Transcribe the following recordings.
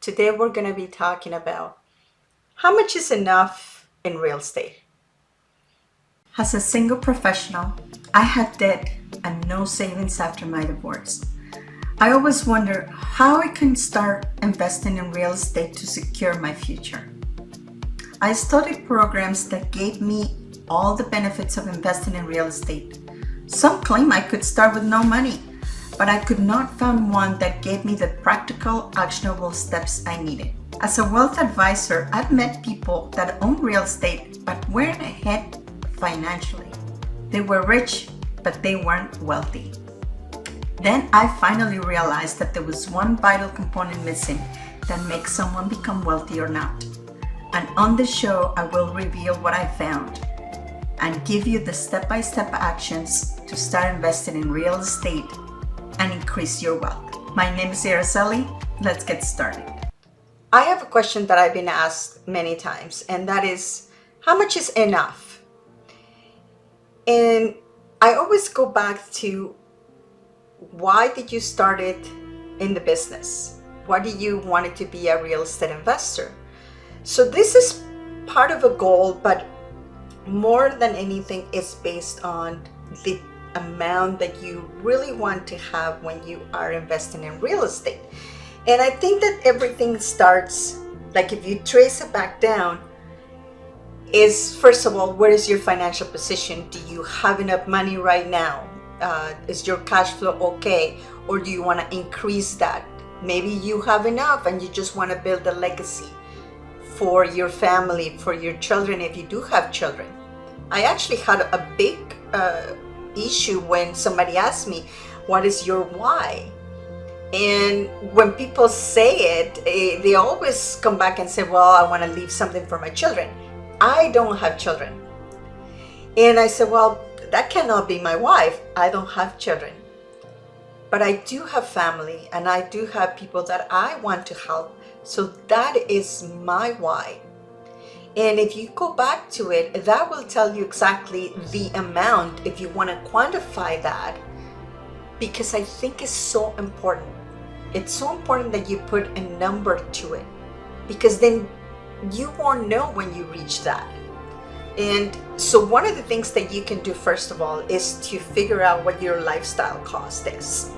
Today we're going to be talking about how much is enough in real estate. As a single professional, I had debt and no savings after my divorce. I always wonder how I can start investing in real estate to secure my future. I studied programs that gave me all the benefits of investing in real estate. Some claim I could start with no money, but I could not find one that gave me the practical, actionable steps I needed. As a wealth advisor, I've met people that own real estate but weren't ahead financially. They were rich, but they weren't wealthy. Then I finally realized that there was one vital component missing that makes someone become wealthy or not. And on the show, I will reveal what I found and give you the step-by-step actions to start investing in real estate and increase your wealth. My name is Araceli. Let's get started. I have a question that I've been asked many times, and that is, how much is enough? And I always go back to, why did you start it in the business? Why do you want to be a real estate investor? So this is part of a goal, but more than anything, it's based on the amount that you really want to have when you are investing in real estate. And I think that everything starts, like if you trace it back down, is first of all, where is your financial position? Do you have enough money right now? Is your cash flow okay? Or do you want to increase that? Maybe you have enough and you just want to build a legacy for your family, for your children, if you do have children. I actually had a big issue when somebody asked me, what is your why? And when people say it, they always come back and say, well, I want to leave something for my children. I don't have children. And I said, well, that cannot be my wife. I don't have children. But I do have family, and I do have people that I want to help. So that is my why. And if you go back to it, that will tell you exactly the amount, if you want to quantify that, because I think it's so important. It's so important that you put a number to it, because then you won't know when you reach that. And so one of the things that you can do, first of all, is to figure out what your lifestyle cost is.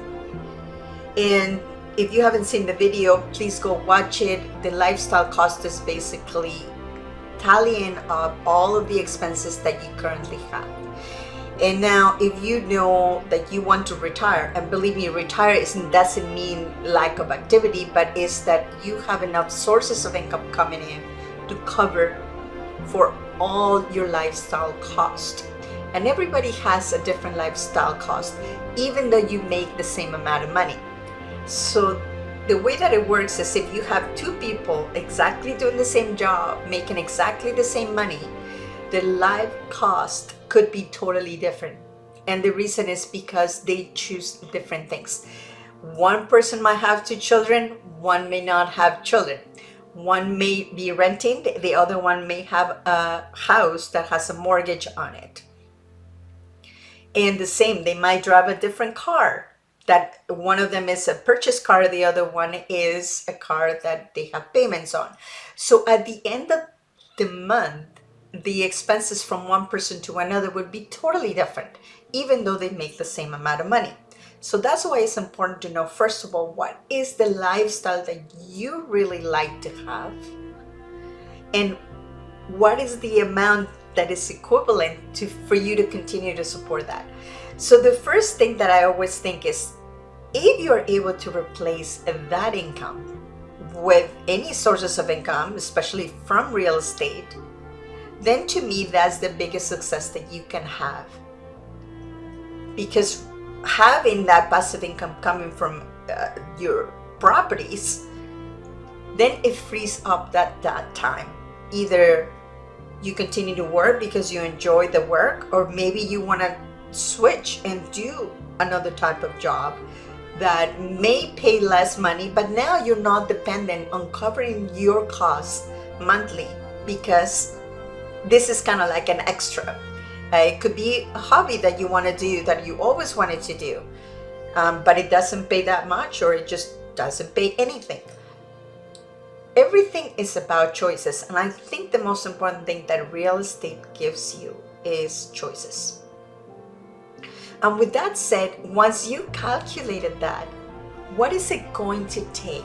And if you haven't seen the video, please go watch it. The lifestyle cost is basically tallying up all of the expenses that you currently have. And now, if you know that you want to retire, and believe me, retire doesn't mean lack of activity, but is that you have enough sources of income coming in to cover for all your lifestyle cost. And everybody has a different lifestyle cost, even though you make the same amount of money. So the way that it works is, if you have two people exactly doing the same job, making exactly the same money, the life cost could be totally different. And the reason is because they choose different things. One person might have two children, one may not have children. One may be renting, the other one may have a house that has a mortgage on it. And the same, they might drive a different car. That one of them is a purchase car, the other one is a car that they have payments on. So at the end of the month, the expenses from one person to another would be totally different, even though they make the same amount of money. So that's why it's important to know, first of all, what is the lifestyle that you really like to have? And what is the amount that is equivalent for you to continue to support that? So the first thing that I always think is, if you're able to replace that income with any sources of income, especially from real estate, then to me, that's the biggest success that you can have. Because having that passive income coming from your properties, then it frees up that time. Either you continue to work because you enjoy the work, or maybe you want to switch and do another type of job that may pay less money, but now you're not dependent on covering your costs monthly, because this is kind of like an extra. It could be a hobby that you want to do, that you always wanted to do, but it doesn't pay that much, or it just doesn't pay anything. everything is about choices. And I think the most important thing that real estate gives you is choices. And with that said, once you calculated that, what is it going to take?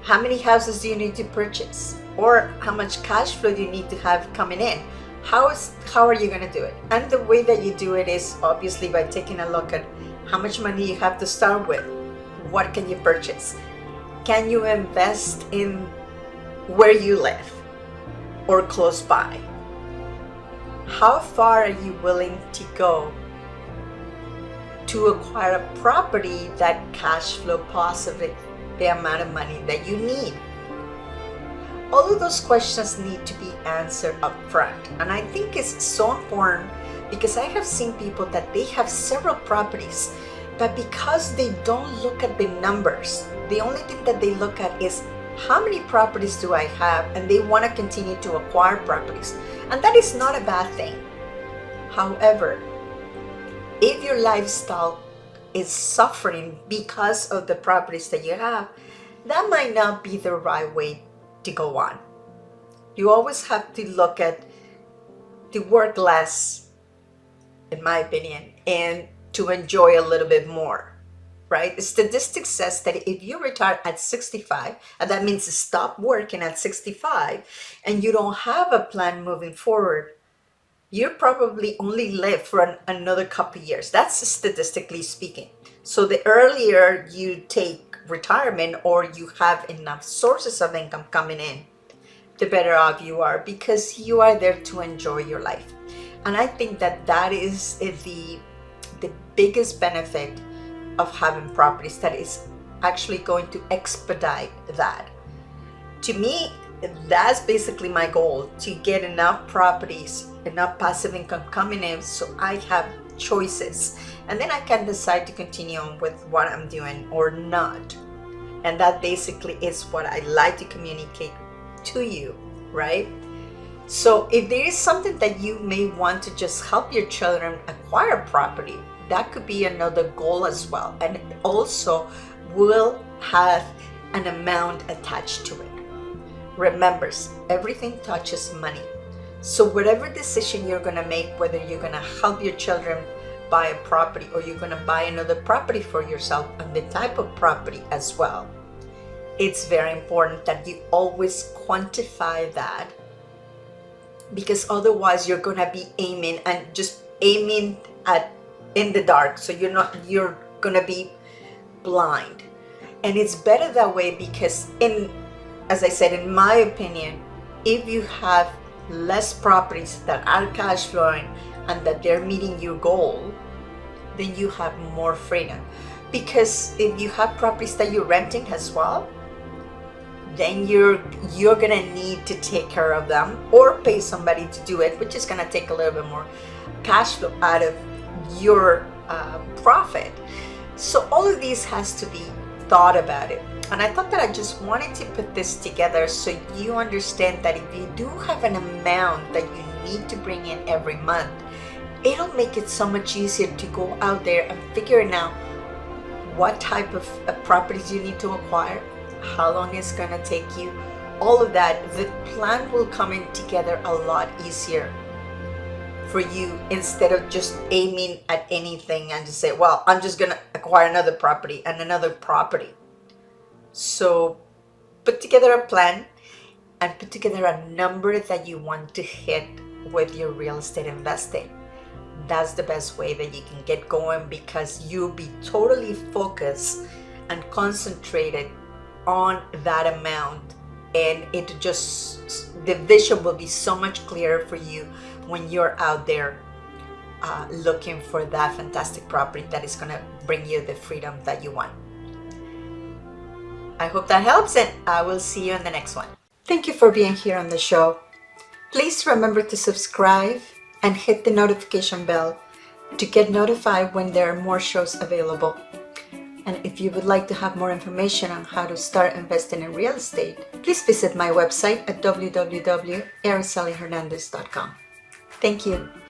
How many houses do you need to purchase? Or how much cash flow do you need to have coming in? How are you going to do it? And the way that you do it is obviously by taking a look at how much money you have to start with. What can you purchase? Can you invest in where you live or close by? How far are you willing to go to acquire a property that cash flow positive the amount of money that you need? All of those questions need to be answered up front. And I think it's so important because I have seen people that they have several properties, but because they don't look at the numbers, the only thing that they look at is how many properties do I have, and they want to continue to acquire properties. And that is not a bad thing. However, if your lifestyle is suffering because of the properties that you have, that might not be the right way to go on. You always have to look at to work less, in my opinion, and to enjoy a little bit more, right? The statistics says that if you retire at 65, and that means stop working at 65, and you don't have a plan moving forward, you probably only live for another couple of years. That's statistically speaking. So the earlier you take retirement or you have enough sources of income coming in, the better off you are, because you are there to enjoy your life. And I think that that is the biggest benefit of having properties, that is actually going to expedite that. To me, that's basically my goal, to get enough properties, enough passive income coming in so I have choices, and then I can decide to continue on with what I'm doing or not. And that basically is what I like to communicate to you, right? So if there is something that you may want to just help your children acquire property, that could be another goal as well, and it also will have an amount attached to it. Remember, everything touches money. So whatever decision you're going to make, whether you're going to help your children buy a property or you're going to buy another property for yourself, and the type of property as well, it's very important that you always quantify that, because otherwise you're going to be aiming at in the dark. So you're going to be blind. And it's better that way, because as I said, in my opinion, if you have less properties that are cash flowing and that they're meeting your goal, then you have more freedom. Because if you have properties that you're renting as well, then you're gonna need to take care of them or pay somebody to do it, which is gonna take a little bit more cash flow out of your profit. So all of these has to be thought about it. And I thought that I just wanted to put this together so you understand that if you do have an amount that you need to bring in every month, it'll make it so much easier to go out there and figuring out what type of properties you need to acquire, how long it's going to take you, all of that. The plan will come in together a lot easier for you, instead of just aiming at anything and just say, well, I'm just going to acquire another property and another property. So put together a plan and put together a number that you want to hit with your real estate investing. That's the best way that you can get going, because you'll be totally focused and concentrated on that amount, and the vision will be so much clearer for you when you're out there looking for that fantastic property that is going to bring you the freedom that you want. I hope that helps, and I will see you in the next one. Thank you for being here on the show. Please remember to subscribe and hit the notification bell to get notified when there are more shows available. And if you would like to have more information on how to start investing in real estate, please visit my website at www.ARACELI'Shernandez.com. Thank you.